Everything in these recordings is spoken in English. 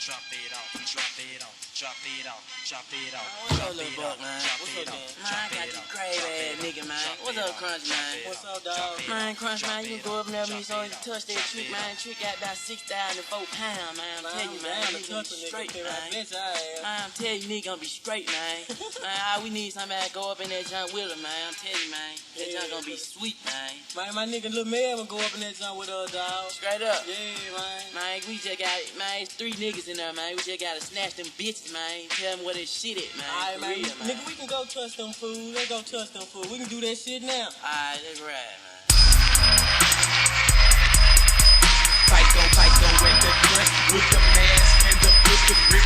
drop it off, drop it off, drop it off, drop it off. What's up, little buck, man? What's up, man? Man, I got you crazy ass nigga, man. What's up, Crunch, man? What's up, dog? Man, Crunch, man, you can go up there with me so you can touch that trick, man. Trick got about 6,004 pounds, man. I'm telling you, man. Nigga gonna be straight, man. I'm telling you, nigga gonna be straight, man. Man, all we need somebody to go up in that junk with her, man. I'm telling you, man. That junk gonna be sweet, man. Man, my nigga Lil Mel will go up in that junk with us, dog. Straight up. Yeah, man. Man, we just got, man, it's 3 niggas in there, man. We just gotta snatch them bitches, man. Tell them where that shit at, man. Alright, man. Real, man. Nigga, we can go touch them food. Let's go touch them food. We can do that shit now. Alright, let's ride, man. Fight gon' win the front with the mask and the pistol grip.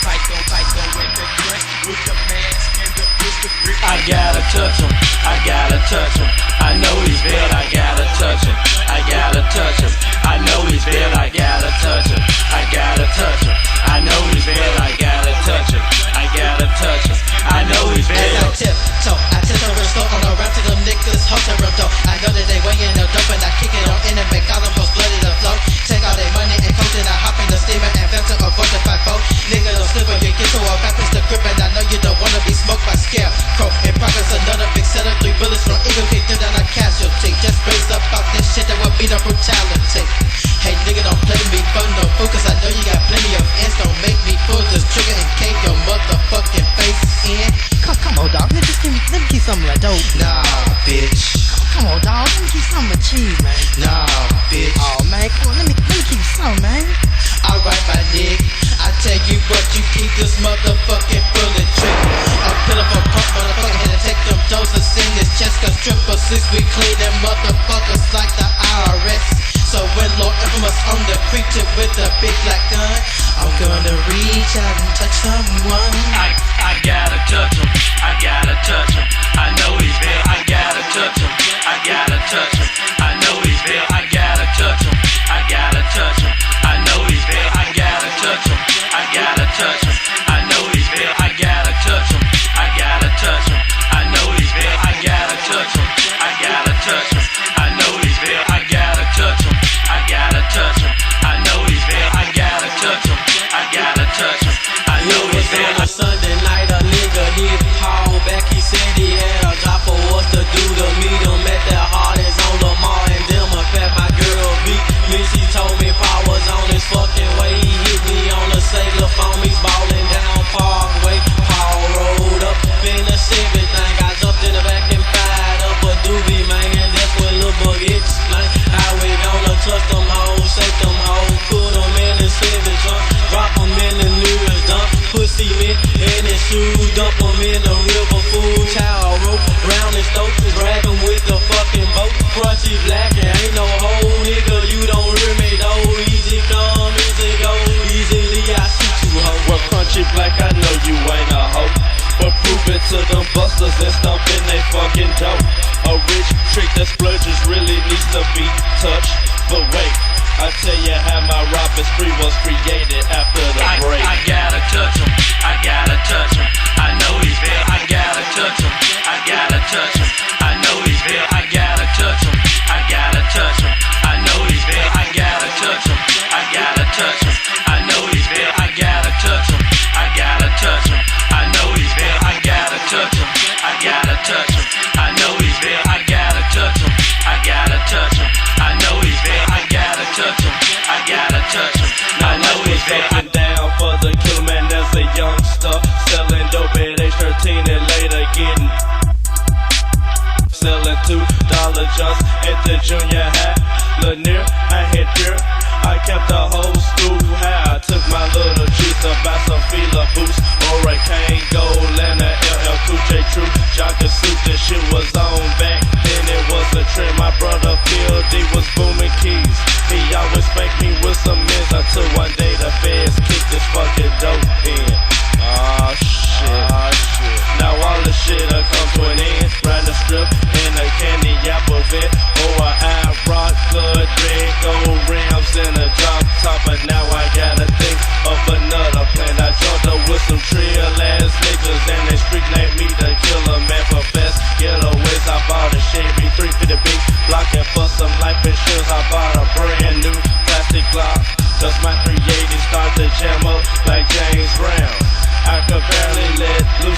Fight gon' win the front with the mask and the pistol grip. I gotta touch him, I gotta touch him. I know he's bad, I gotta touch him, I gotta touch him. I know he's bad, I gotta touch him, I gotta touch him. I know he's bad, I gotta touch him, I gotta touch him. I know he's bad. I tiptoe real slow on the rap to them niggas, hoes are real dope. I know that they weighing the dope and I kick it on in and make all them hoes bloody the flow. Take all their money and coke, then I hop in the steamer and fail to avoid the 5-4. Nigga don't slip when you get to a back the grip, and I know you don't wanna be smoked by Scarecrow. In progress, another big set of 3 bullets from Eagle kick through down a casualty. Just raise up out this shit that will be the brutality. Hey nigga, don't play me for no fool, cause I know you got plenty of ends. Don't make me pull this trigger and cave your motherfucking face in. Come on, dog. Let me keep some of that dope. Nah, bitch. Come on, dog. Let me keep some of the cheese, man. Nah, bitch. Oh, man. Come on. Let me keep some, man. Alright, my nigga. I tell you what, you keep this motherfucking bullet trigger. A pillar for pump, motherfucker, had to take them doses in his chest. Cause 666, we clean them motherfuckers like the IRS. So when Lord Infamous on the creature with a big black gun, I'm gonna reach out and touch someone. I gotta touch him, I gotta touch him. I know he's bad, I gotta touch him, I gotta touch him. I know he's bad, I gotta touch him, I gotta touch him. I know he's bad, I gotta touch him, I gotta touch him. I know he's bad, I gotta touch him, I gotta touch him. I know he's bad, I gotta touch him, I gotta touch him. I know he's bad, I gotta touch him, I gotta touch him. I know he's bad, I gotta touch him, I gotta touch him. I know he's bad. On a Sunday night, a nigga hit Paul back. He said he had a job for us to do to meet him at the Hardest on Lamar. And them a fat my girl beat me. She told me Paul was on his fucking way. He hit me on the sailor phone. He's ballin' down Parkway. Paul rolled up in the Chevy thing. I jumped in the back and fired up a doobie, man. And that's when Lil Bug explained how we gonna touch them hoes, shake them hoes, put them in the Chevy trunk, drop them in the newest dump, put cement in his shoes, dump them in the river. Food child rope round his throat, drag him with the fucking boat. Crunchy black and ain't no hole, nigga, you don't hear me though. Easy come, easy go, easily I shoot you hoe. Well, Crunchy Black, I know you ain't a hoe, but prove it to them busters and stomp in they fucking dope. A rich trick that splurges really needs to be touched. But wait, I tell you how my robbing spree was created after the break. I gotta touch him, I gotta touch him. I know he's bad, I gotta touch him, I gotta touch him. I know he's bad, I gotta touch him, I gotta touch him. I know he's bad, I gotta touch him, I gotta touch him. I know he's bad, I gotta touch him, I gotta touch him. I know he's bad, I gotta touch him, I gotta touch him. I know he's bad, I gotta touch him, I gotta touch him. I know he's bad, I gotta touch him, I gotta touch him. I know he's bad. Down for the kill man as a youngster, selling dope at age 13 and later getting selling $2 jumps at the junior high. Lanier, I hit beer, I kept the whole school high. I took my little G's to buy some Fila boots, Hurricane Gold and a LL Cool J True Jocker suit. This shit was on back then, it was a trend. My brother Phil D was booming keys. He always spanked me with some mints until one day the feds kicked this fucking dope in. Aw shit. Now all the shit done come to an end. Round the strip in a candy apple vet. Oh, I rock good red gold rims and a drop top. But now I gotta think of another plan. I jumped up with some trill ass niggas and they street named me the killer man for fast getaways. I bought a Chevy 350 big blocking for some life insurance. I bought a brand new plastic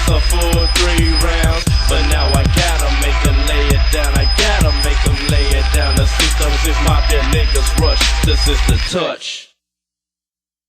it's a full 3 rounds. But now I gotta make them lay it down. I gotta make them lay it down. The 606 Mafia niggas rush. This is the touch.